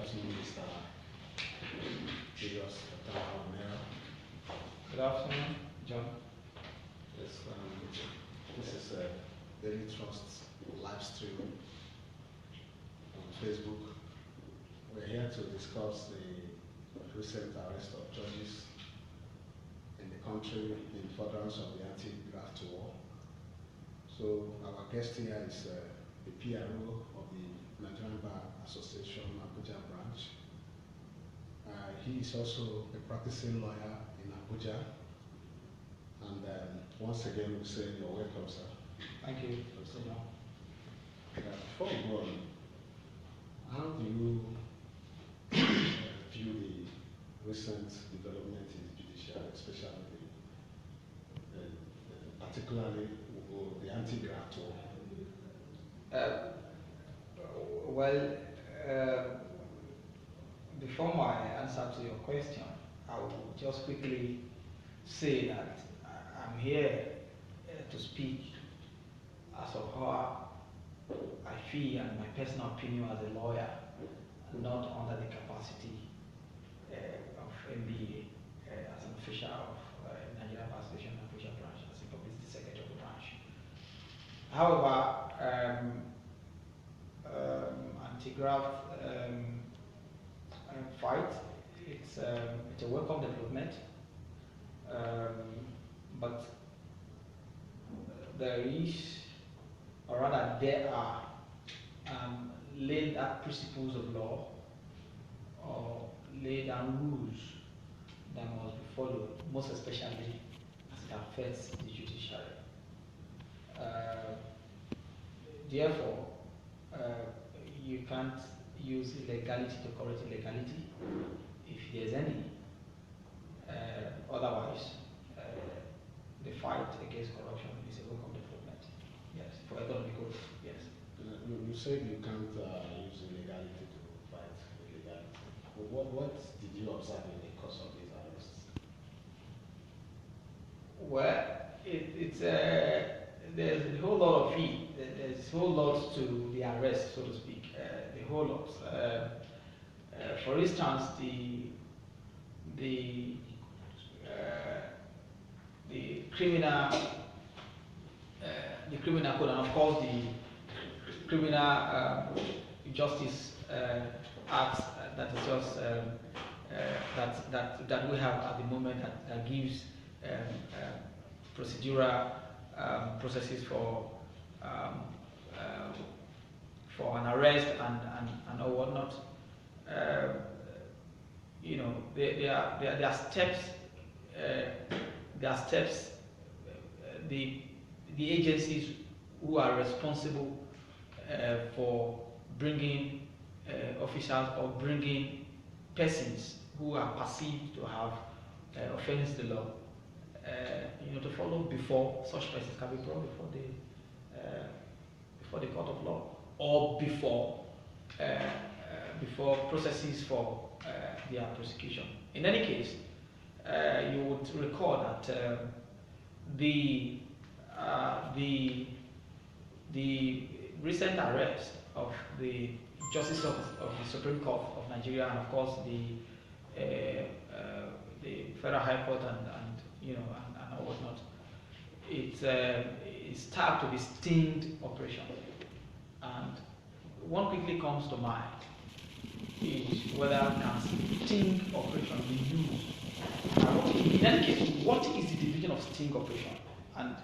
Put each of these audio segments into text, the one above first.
afternoon, Mr. Julius Otamara. Good afternoon, John. Yes, this is Daily Trust live stream on Facebook. We're here to discuss the recent arrest of judges in the country in furtherance of the anti-graft war. So our guest here is the PRO of the Nigerian Bar Association Abuja branch. He is also a practicing lawyer in Abuja. And once again, we say you're welcome, sir. Thank you, Mr. John. Before we go on, how do you view the recent development in the judiciary, especially particularly the anti-graft war? Before my answer to your question, I will just quickly say that I'm here to speak as of how I feel and my personal opinion as a lawyer, not under the capacity of MBA as an official of Nigerian Bar Association Abuja branch, as a publicity secretary of the branch. However, anti-graft fight, it's a welcome development, but there is, or rather there are laid out principles of law or laid down rules that must be followed, most especially as it affects the judiciary. Therefore, you can't use illegality to correct illegality if there's any. Otherwise, the fight against corruption is a welcome development. Yes, for economic growth. Yes. You said you can't use illegality to fight illegality. What did you observe in the course of these arrests? Well, there's a whole lot of it. There's a whole lot to the arrest, so to speak. The whole lot. For instance, the criminal code, and of course the criminal justice act that is just that we have at the moment that gives procedural processes for an arrest and or whatnot. You know, there are steps. There are steps. The agencies who are responsible for bringing officials or bringing persons who are perceived to have offended the law, to follow before such persons can be brought before the court of law, or before processes for their prosecution. In any case, you would recall that the recent arrest of the Justice of the Supreme Court of Nigeria, and of course the Federal High Court and whatnot, it's tagged to the sting operation, and one quickly comes to mind is whether can sting operation be used. In any case, what is the division of sting operation? And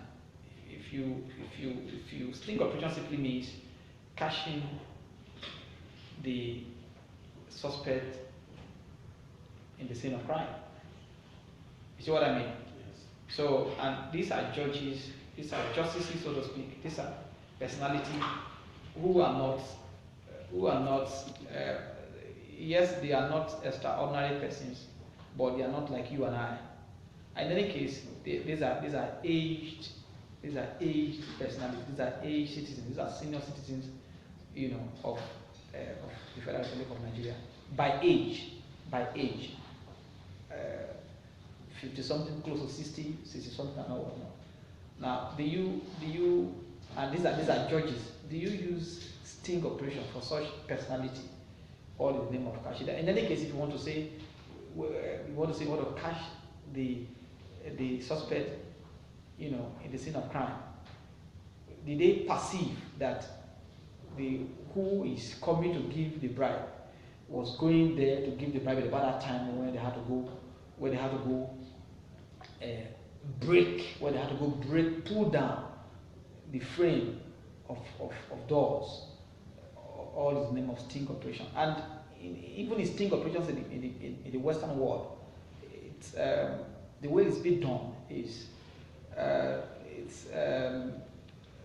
if you sting operation simply means catching the suspect in the scene of crime. You see what I mean? Yes. So, and these are judges, these are justices, so to speak. These are personalities who are not, yes, they are not extraordinary persons, but they are not like you and I. In any case, these are aged personalities. These are aged citizens. These are senior citizens, of the Federal Republic of Nigeria by age. 50 something, close to 60 something, and all whatnot. Now, do you, and these are judges. Do you use sting operation for such personality all in the name of cash. In any case, if you want to say, you want to catch the suspect, in the scene of crime, did they perceive that the who is coming to give the bribe was going there to give the bribe at about that time when they had to go, pull down the frame of doors, all in the name of sting operation. And even in sting operations in the Western world, it's, the way it's been done is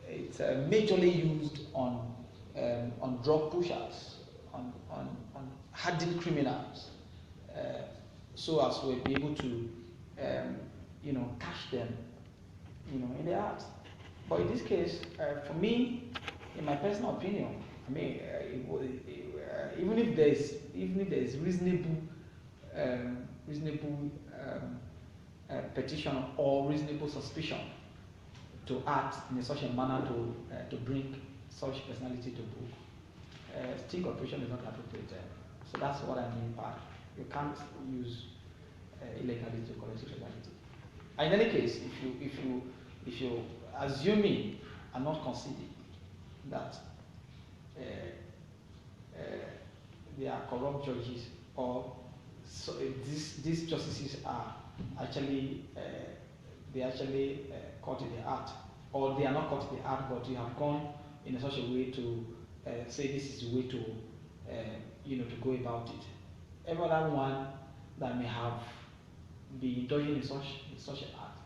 it's majorly used on drug pushers, on hardened criminals, so as to be able to catch them in the act. But in this case, for me, in my personal opinion, I mean, even if there is reasonable petition or reasonable suspicion to act in such a manner to bring such personality to book, sting operation is not appropriate. So that's what I mean by you can't use illegality to correct illegality. In any case, if you assuming and not conceding that they are corrupt judges, or so these justices are actually caught in the act, or they are not caught in the act, but you have gone in such a way to say this is the way to to go about it. Every other one that may have been indulging in such an act,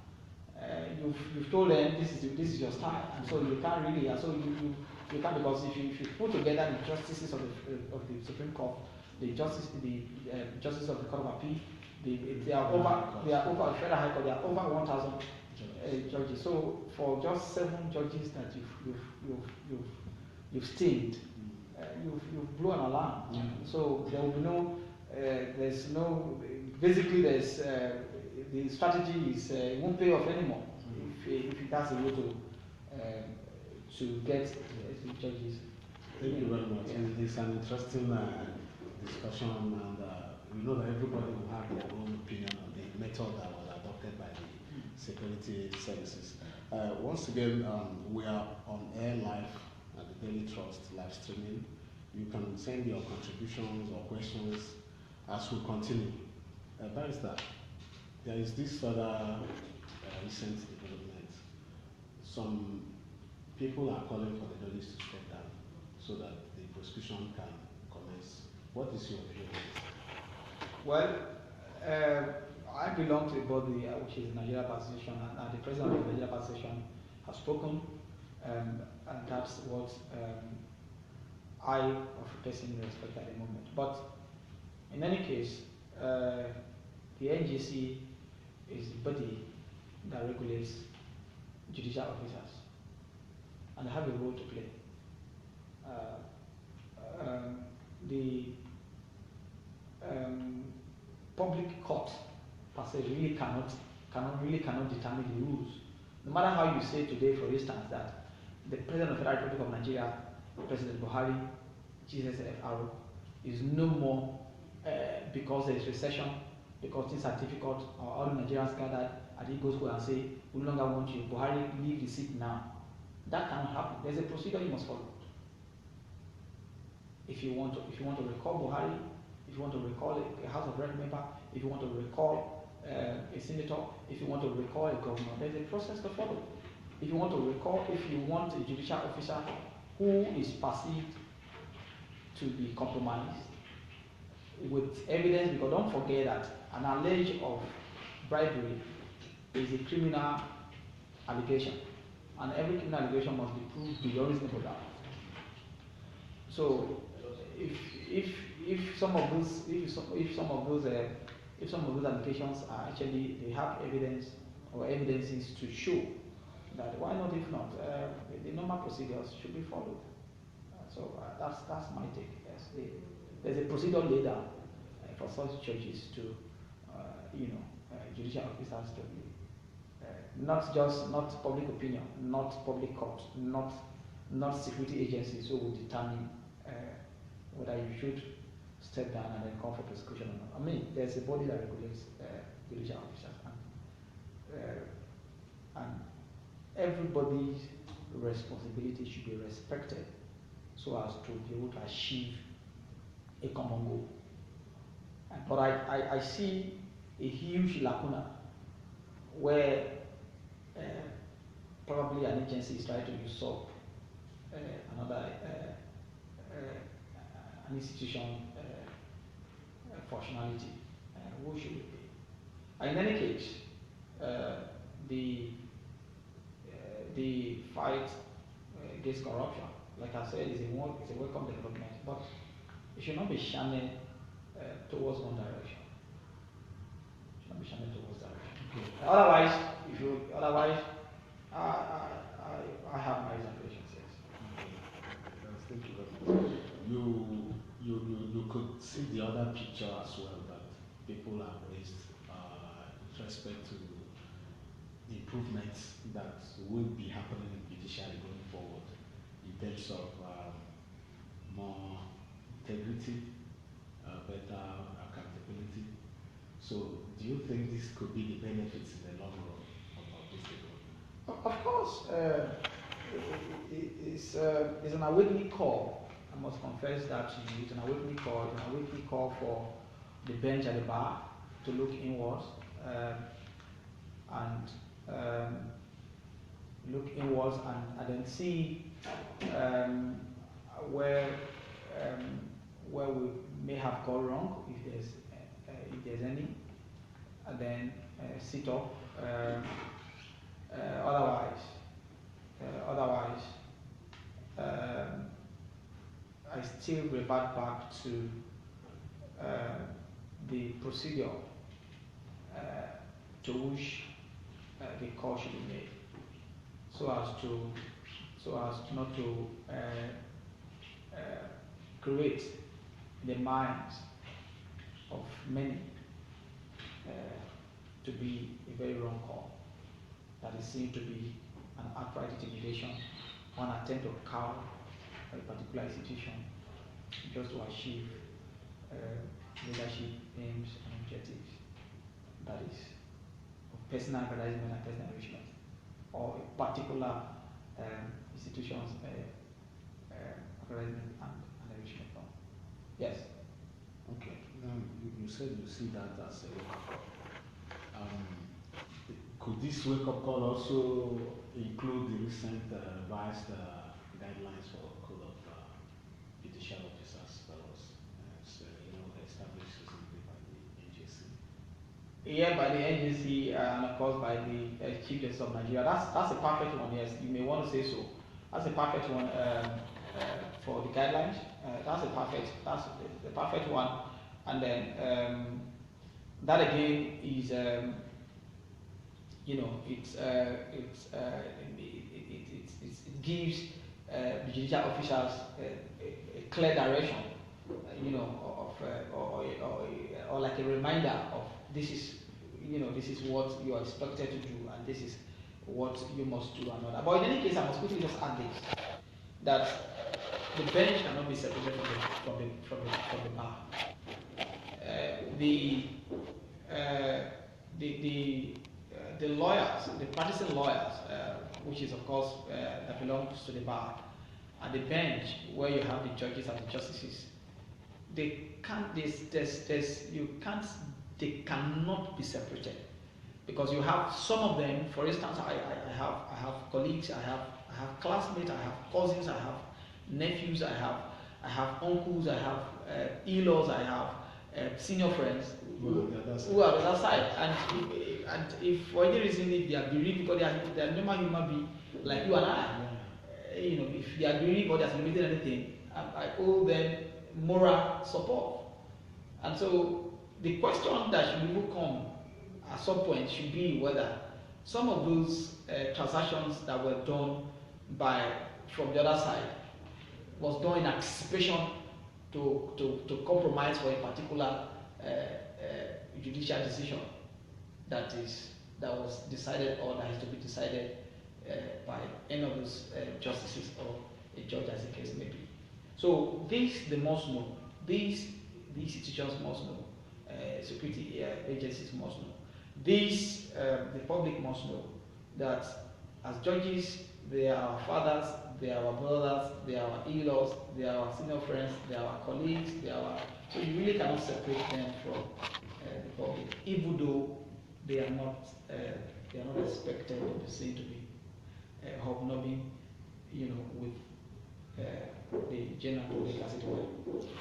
you've told them this is your style, and so you can't really, and so you can't, because if you put together the justices of the Supreme Court, the justices of the Court of Appeal, they are over Federal High Court, they are over 1,000 judges. So for just 7 judges that you've stinged, you've blown an alarm. Yeah. So there will be no, basically the strategy is it won't pay off anymore if that's the way to get judges. Thank you very much. Yeah. It's an interesting discussion, and we know that everybody will have their own opinion on the method that was adopted by the security services. Once again, we are on air live at the Daily Trust live streaming. You can send your contributions or questions as we continue. Barrister, there is this other recent development. Some people are calling for the judges to step down so that the prosecution can commence. What is your view on this? Well, I belong to a body which is the Nigeria Bar Association, and the president of the Nigeria Bar Association has spoken, and that's what I, of a person, respect at the moment. But in any case, the NGC is the body that regulates judicial officers, and they have a role to play. The public court per se really cannot determine the rules. No matter how you say today, for instance, that the President of the Federal Republic of Nigeria, President Buhari, GSFR, is no more because there is recession, because things are difficult, or all the Nigerians gathered at the Eagles go and say, we no longer want you, Buhari, leave the seat now. That cannot happen. There's a procedure you must follow. If you want to recall Buhari, if you want to recall a House of Rep member, if you want to recall a senator, if you want to recall a governor, there's a process to follow. If you want a judicial officer who is perceived to be compromised with evidence, because don't forget that an allege of bribery is a criminal allegation, and every criminal allegation must be proved beyond reasonable doubt. So if some of those allegations are actually, they have evidence or evidences to show that, why not? If not, the normal procedures should be followed. So that's my take. Yes, there's a procedure laid down for such judges to, judicial officers to be not public opinion, not public court, not security agencies who will determine whether you should step down and then call for prosecution. I mean, there's a body that regulates judicial officers, and everybody's responsibility should be respected so as to be able to achieve a common goal. But I see a huge lacuna where probably an agency is trying to usurp another an institution functionality. Who should it be? In any case, the fight against corruption, like I said, is a welcome development, but it should not be shining towards one direction. It should not be shining towards direction. Okay. Otherwise, I have my reservations. Yes. Thank you very much. You could see the other picture as well, that people have raised with respect to improvements that will be happening in judiciary going forward in terms of more integrity, better accountability. So do you think this could be the benefits in the long run of this development? Of course, it's an awakening call. I must confess that to you. It's an awakening call. It's an awakening call for the bench at the bar to look inwards and then see where we may have gone wrong, if there's any, and then sit up. Otherwise, I still revert back to the procedure to which the call should be made, so as not to create in the minds of many to be a very wrong call, that is seen to be an outright intimidation, one attempt to cow a particular institution just to achieve leadership aims and objectives, that is of personal aggrandizement and personal enrichment, or a particular institution's aggrandizement and enrichment. Yes. Okay. You said you see that as a wake-up call. Could this wake-up call also include the recent revised guidelines for code of judicial officers that was established recently by the NJC? Yeah, by the NJC and of course by the Chief Justice of Nigeria. That's a perfect one. Yes, you may want to say so. That's a perfect one for the guidelines. That's the perfect one. And then that again is it gives the judicial officers a clear direction, or like a reminder of this is what you are expected to do, and this is what you must do and all that. But in any case, I must quickly just add this, that the bench cannot be separated from the bar. The lawyers, the practicing lawyers, which is of course that belongs to the bar, and the bench where you have the judges and the justices, they cannot be separated, because you have some of them. For instance, I have colleagues, I have classmates, I have cousins, I have nephews, I have uncles, I have in-laws, I have senior friends who are on the other side, and if for any reason, if they are bereaved, because they are normal human beings like you and I, if they are bereaved or they are celebrating anything, I owe them moral support. And so the question that should even come at some point should be whether some of those transactions that were done from the other side was done in anticipation to compromise for a particular judicial decision that was decided, or that is to be decided by any of those justices or a judge, as the case may be. So these, the most know, the institutions must know, security agencies must know. This, the public must know that as judges, they are our fathers, they are our brothers, they are our in-laws, they are our senior friends, they are our colleagues, they are our, so you really cannot separate them from the public, even though they are not expected or seen to be hobnobbing, with the general public as it were.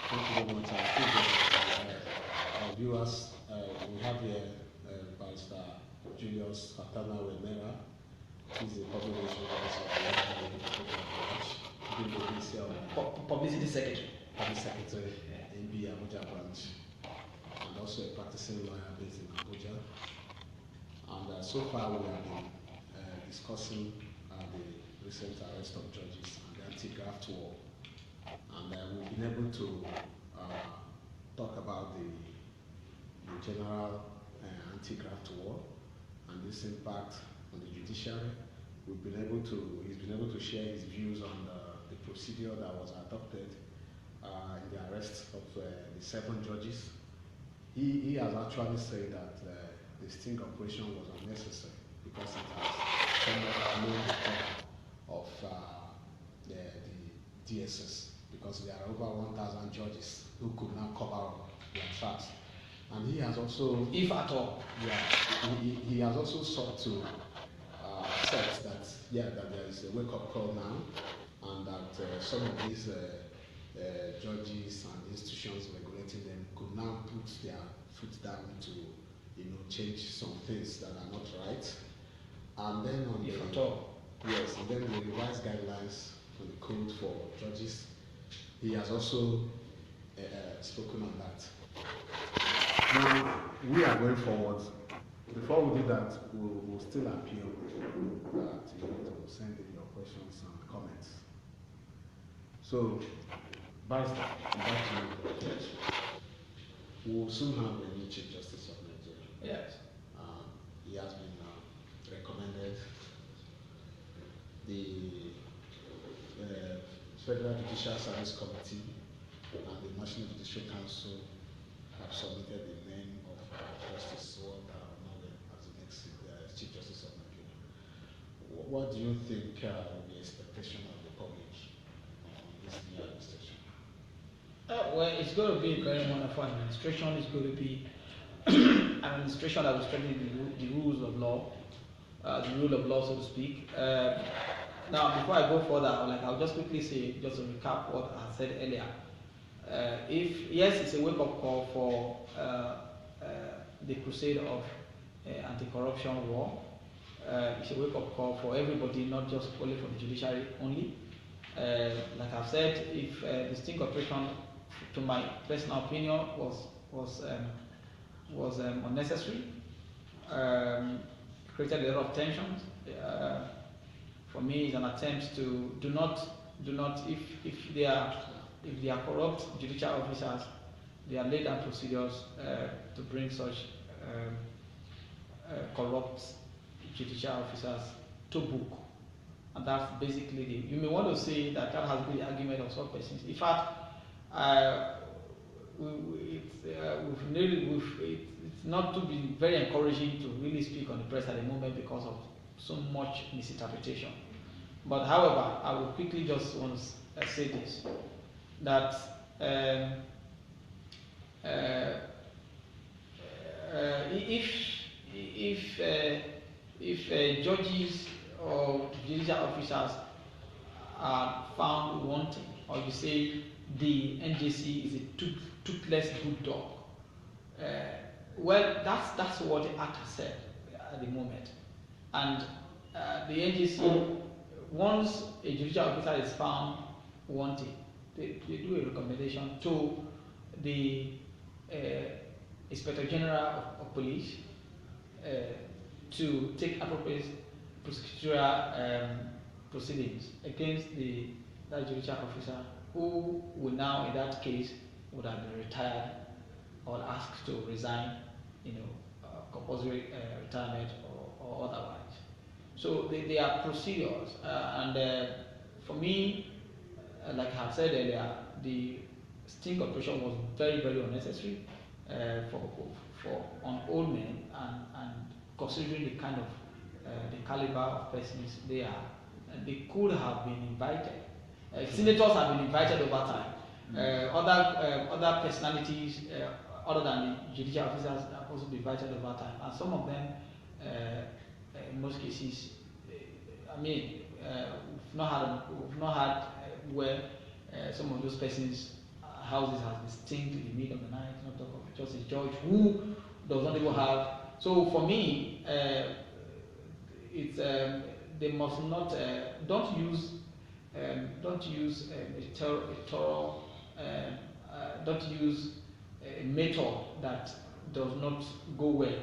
Thank you very much. I think our viewers, we have here Pastor Julius Fatana Wenera. He's the public relations officer of Publicity Secretary. Public Secretary, NB Abuja branch, and also a practicing lawyer based in Abuja. And so far we have been discussing the recent arrest of judges and the anti-graft war. And we've been able to talk about the general anti-graft war and this impact on the judiciary. He's been able to share his views on the procedure that was adopted in the arrest of the 7 judges. He has actually said that the sting operation was unnecessary because it has somewhat blown the cover of the DSS, because there are over 1,000 judges who could now cover up their tracks. And he has also, if at all, he has also sought to accept that that there is a wake-up call now, and that some of these judges and institutions regulating them could now put their foot down to change some things that are not right. And then on if at all, yes, and then the revised guidelines for the code for judges, he has also spoken on that. Now, we are going forward. Before we do that, we'll still appeal that you need to send in your questions and comments. So, Barrister, back to you. We'll soon have a new Chief Justice of Nigeria. yes. He has been recommended. The Federal Judicial Service Committee and the National Judicial Council have submitted the name of Justice Walter Onowe as the next Chief Justice of Nigeria. What do you think will be the expectation of the public on this new administration? Well, it's going to be a very wonderful administration. It's going to be an administration that will strengthen the rules of law, the rule of law, so to speak. Now, before I go further, I'll just quickly say, just to recap what I said earlier. Yes, it's a wake-up call for the crusade of anti-corruption war. It's a wake-up call for everybody, not just only for the judiciary only. Like I've said, if the sting operation, to my personal opinion, was unnecessary, created a lot of tensions. For me, it's an attempt to do not if they are corrupt judicial officers, they are laid down procedures to bring such corrupt judicial officers to book, and that's basically you may want to say that has been the argument of some persons. In fact, it's not to be very encouraging to really speak on the press at the moment because of so much misinterpretation. But however, I will quickly just want to say this, that if judges or judicial officers are found wanting, or you say the NJC is a toothless good dog, well, that's what the act has said at the moment. And the NJC, once a judicial officer is found wanting, they do a recommendation to the Inspector General of Police to take appropriate prosecutorial proceedings against that judicial officer, who will now, in that case, would have been retired or asked to resign, compulsory retirement or otherwise. So they are procedures, and for me, like I have said earlier, the sting operation was very, very unnecessary for on old men, and considering the kind of the caliber of persons they are, they could have been invited. Senators have been invited over time. Other personalities other than the judicial officers have also been invited over time, and some of them, in most cases, we've not had where some of those persons' houses have been stinged in the middle of the night. Not talk of just a judge who does not even have. So for me, it's they must not don't use a thorough don't use a method that does not go well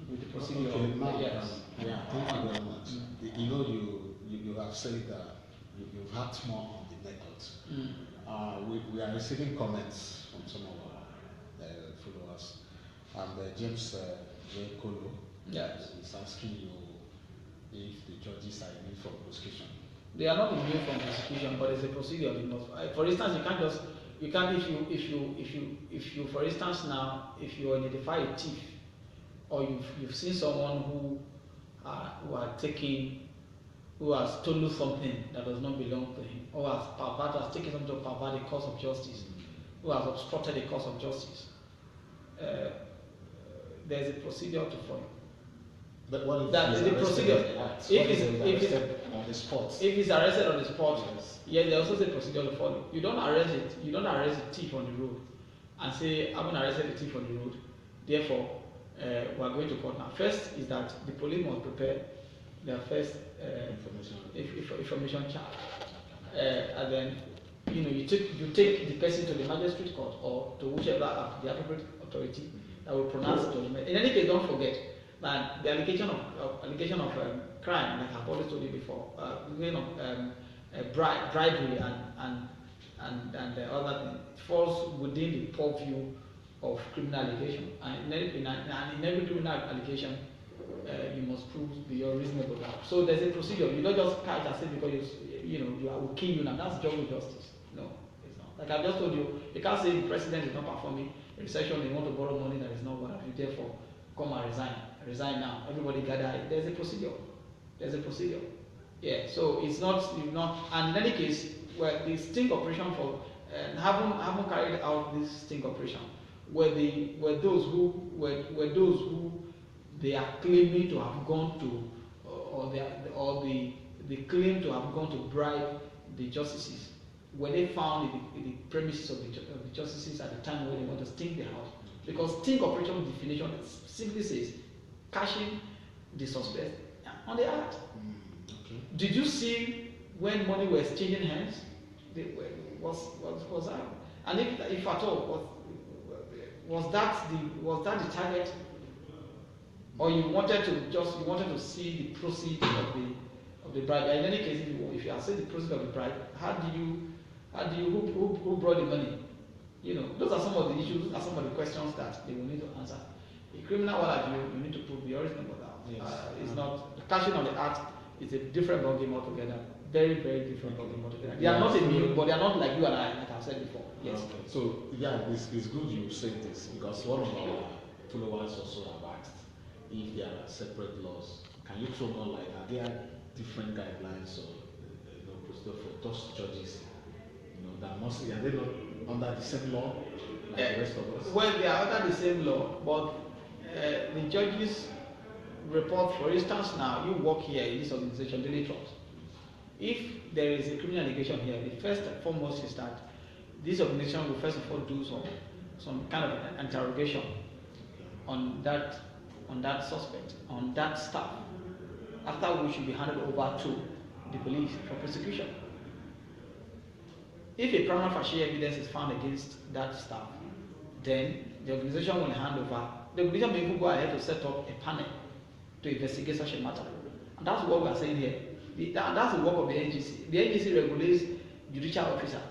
with the procedure. Okay, now, yes. Yeah, thank you very much. You know, you have said that you've had more on the methods. We are receiving comments from some of our followers, and James J. Kolo is asking you if the judges are immune from prosecution. They are not immune from prosecution, but it's a procedure. For instance, if you for instance now, if you identify a thief, or you've seen someone who has stolen something that does not belong to him, or has taken something to pervert the course of justice, who has obstructed the course of justice, there's a procedure to follow. But what if that the procedure? If he's arrested on the spot, yes, there's also a procedure to follow. You don't arrest it. You don't arrest a thief on the road and say, "I'm going to arrest the thief on the road. Therefore, we're going to court now." First is that the police must prepare their first information chart, and then you take the person to the magistrate court or to whichever the appropriate authority that will pronounce judgment. In any case, don't forget that the allegation of crime, like I've always told you before, bribery and the other thing, falls within the purview of criminal allegation. And in every criminal allegation, you must prove beyond reasonable doubt. So there's a procedure. You don't just catch and say because I will kill you now. That's jungle justice. No, it's not. Like I just told you, you can't say the president is not performing a recession. They want to borrow money that is not what you. Therefore, come and resign. Resign now. Everybody gather. There's a procedure. There's a procedure. Yeah. So it's not. And in any case, where the sting operation for haven't carried out this sting operation, were those who they are claiming to have gone to, they claim to have gone to bribe the justices, were they found in the premises of the justices at the time when they want to sting the house? Because sting operation definition simply says cashing the suspect on the act. Okay. Did you see when money was exchanging hands? Was that? And if at all, was that the target? Or you wanted to see the proceeds of the bribe? In any case, if you are seeing the proceeds of the bribe, who brought the money? Those are some of the issues. Those are some of the questions that they will need to answer. A criminal, you need to prove the origin of that. Yes. It's not the cashing of the act. It's a different ballgame altogether. Very, very different ballgame altogether. They are not immune, but they are not like you and I, like I've said before. Yes. Okay. So it's good you said this, because one of our followers also have asked if there are separate laws. Can you throw more light? Are there different guidelines or procedure for those judges? That mostly are they not under the same law like the rest of us? Well, they are under the same law, but the judges report. For instance, now you work here in this organization, Daily Trust. If there is a criminal allegation here, the first and foremost is that this organization will first of all do some kind of interrogation on that suspect, on that staff, after which will be handed over to the police for prosecution. If a prima facie evidence is found against that staff, then the organization will hand over. The organization may even go ahead to set up a panel to investigate such a matter. And that's what we are saying here. That's the work of the NGC. The NGC regulates judicial officers.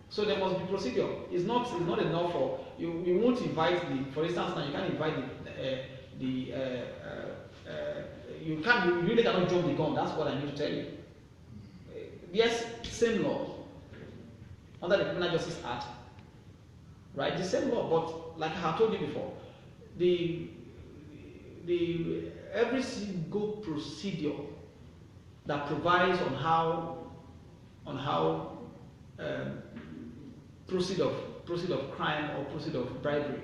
So there must be procedure. It's not enough for you won't invite for instance now you can't invite you really cannot jump the gun. That's what I need to tell you. yes, same law under the Criminal Justice Act, right? The same law, but like I have told you before, the every single procedure that provides on how proceed of crime or proceed of bribery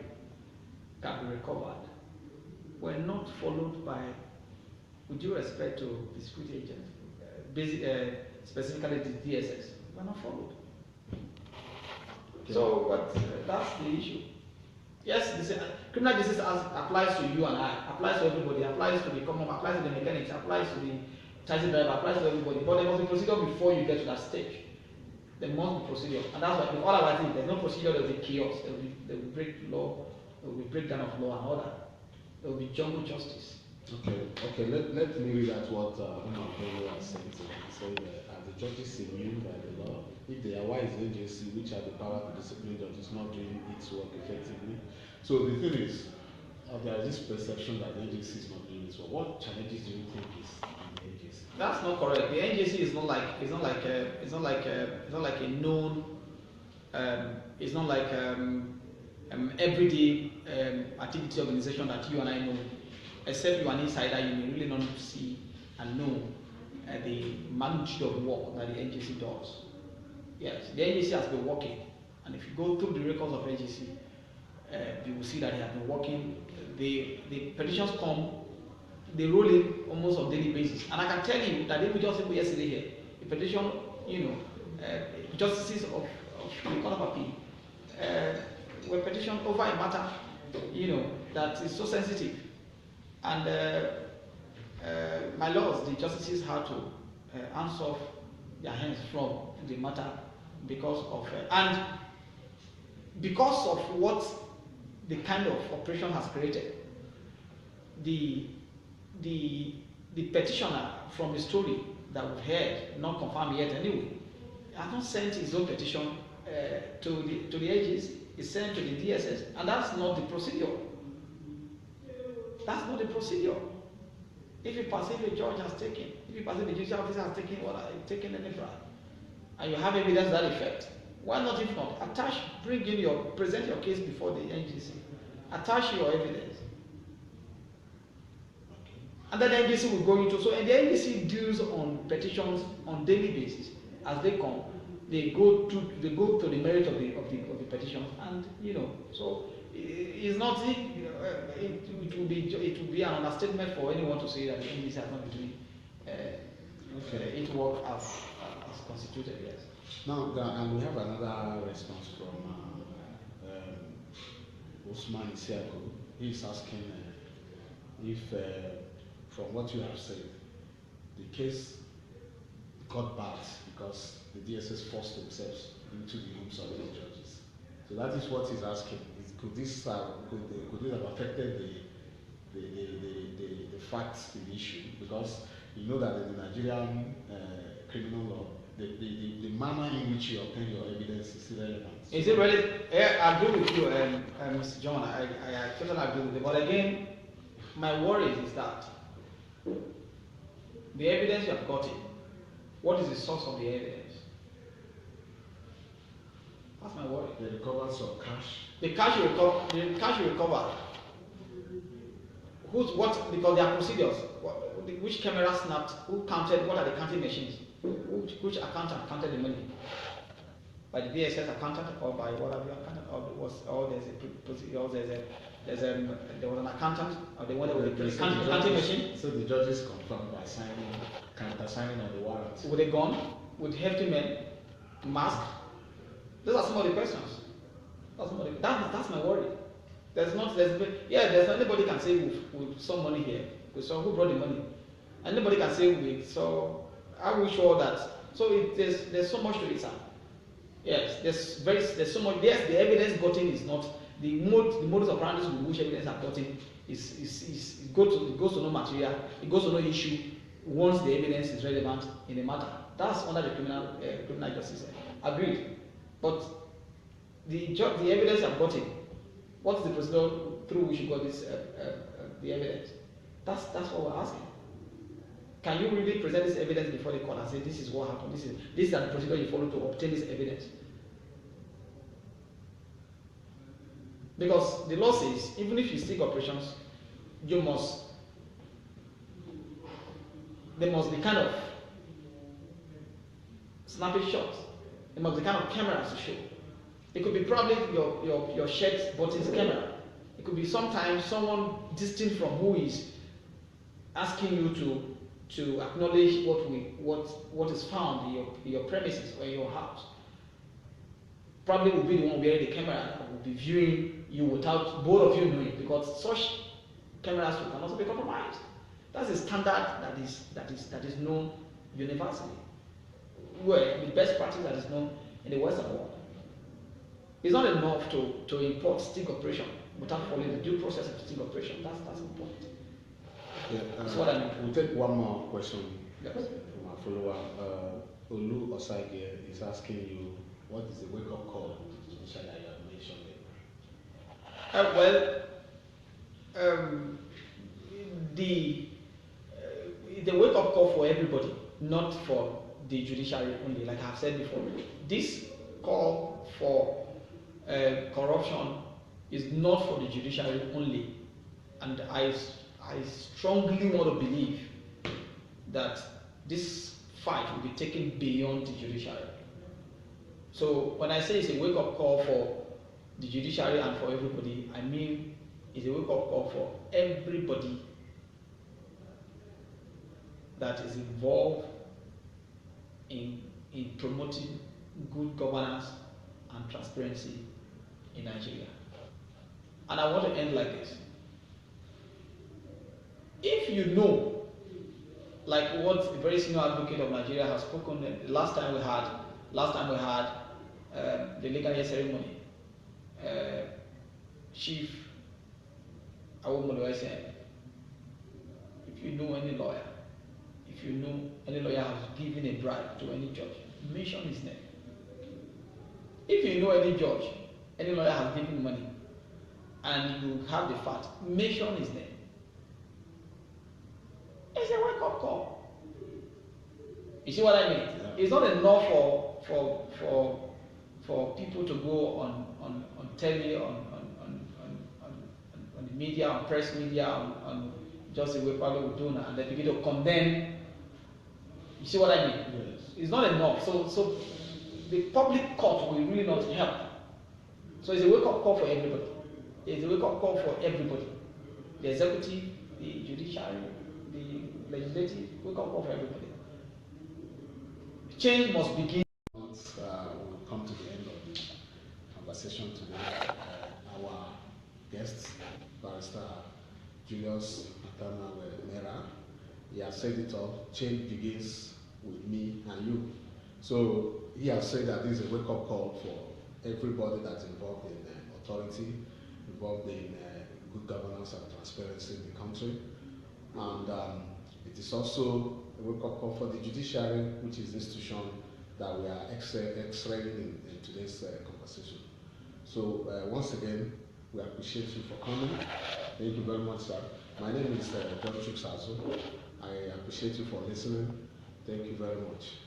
can be recovered were not followed by, with due respect to the security agents, specifically the DSS, were not followed. Okay. So, but that's the issue. Yes, criminal justice applies to you and I, applies to everybody, applies to the common, applies to the mechanics, applies to the taxi driver, applies to everybody. But there must be procedure before you get to that stage. There must be procedure, and that's why all our things. There's no procedure. There will be chaos. There will be break law. There will be breakdown of law and order. There will be jungle justice. Okay. Let me read at what Umar has said. He said that the judges immune by the law, if they are wise agency which have the power to discipline judges not doing its work effectively. So the thing is, there is this perception that the agency is not doing its work. What challenges do you think is in the agency? That's not correct. The agency is not like a known. It's not like everyday activity organization that you and I know. Except you are an insider, you may really not see and know the magnitude of work that the agency does. Yes, the agency has been working, and if you go through the records of agency, you will see that they have been working. The petitions come, they roll in almost on daily basis, and I can tell you that even just yesterday here, the petition, justices of the Court of Appeal were petitioned over a matter, that is so sensitive. And my lords, the justices had to hands off their hands from the matter because of what the kind of operation has created. The petitioner, from the story that we've heard, not confirmed yet anyway, has not sent his own petition to the agency. He sent to the DSS, and that's not the procedure. That's not the procedure. If you perceive a judge has taken, if you perceive a judicial officer has taken any bribe, and you have evidence to that effect, why not, if not, present your case before the agency, attach your evidence, and then the agency will go into. So, and the agency deals on petitions on daily basis as they come. They go to the merit of the petitions, and so. It's not. It would be an understatement for anyone to say that the NDC has not been doing its work as constituted. Yes. Now, and we have another response from Usman Isiako. He's asking if, from what you have said, the case got bad because the DSS forced themselves into the homes of the judges. So that is what he's asking. Could this have affected the facts, the issue? Because you know that in the Nigerian criminal law, the manner in which you obtain your evidence is irrelevant. Is it really? I agree with you, Mr. John. I totally agree with you. But again, my worry is that the evidence you have gotten, what is the source of the evidence? That's my worry. They recovered some cash. The cash you recover. Because there are procedures. Which camera snapped? Who counted? What are the counting machines? Which accountant counted the money? By the DSS accountant or by whatever accountant? Or there's a procedure? There was an accountant, or they wanted with a counting machine. So the judges confirmed by signing on the warrant. With a gun, with hefty men, mask. Those are some of the questions. That's my worry. There's anybody can say with some money here. So who brought the money? Anybody can say with. So are we sure that? So there's so much to it, sir. Yes, there's so much. Yes, the evidence gotten is not the modus operandi with which evidence are gotten it goes to no material. It goes to no issue once the evidence is relevant in the matter. That's under the criminal justice. Agreed. But the evidence I've gotten, what is the procedure through which you got this the evidence? That's what we're asking. can you really present this evidence before the court and say this is what happened, this is the procedure you follow to obtain this evidence? Because the law says even if you sting operations, there must be kind of snappy shots. There must be kind of cameras to show. It could be probably your shirt button's camera. It could be sometimes someone distinct from who is asking you to acknowledge what is found in your premises or in your house. Probably will be the one wearing the camera that will be viewing you without both of you knowing, because such cameras can also be compromised. That's a standard that is known universally. Well, the best practice that is known in the Western world. It's not enough to import sting operation without following the due process of sting operation. That's important. Yeah, that's what I mean. We'll take one more question Yes. from our follower. Olu Osage is asking you, what is the wake-up call to the child that you have mentioned? The wake-up call for everybody, not for the judiciary only. Like I've said before, this call for corruption is not for the judiciary only, and I strongly want to believe that this fight will be taken beyond the judiciary. So when I say it's a wake-up call for the judiciary and for everybody, I mean it's a wake-up call for everybody that is involved in promoting good governance and transparency in Nigeria. And I want to end like this. If you know, like what a very senior advocate of Nigeria has spoken last time we had the legal year ceremony, Chief Awomolo said, if you know any lawyer has given a bribe to any judge, mention his name. If you know any judge, any lawyer has given money, and you have the fact, mention his name. It's a wake-up call. You see what I mean? Yeah. It's not enough for people to go on telly, on the media, on press media, on just the way Pablo would do now, and they begin to condemn. You see what I mean? Yes. It's not enough. So the public court will really not help. So it's a wake-up call for everybody. It's a wake-up call for everybody. The executive, the judiciary, the legislative, wake-up call for everybody. Change must begin. We'll come to the end of the conversation today. Our guest, Barrister Julius Atama Mera, he has said it all. Change begins with me and you. So he has said that this is a wake-up call for everybody that's involved in authority, involved in good governance and transparency in the country. And it is also a wake-up call for the judiciary, which is the institution that we are x-raying in today's conversation. So once again, we appreciate you for coming. Thank you very much, sir. My name is John Chuksazo. I appreciate you for listening. Thank you very much.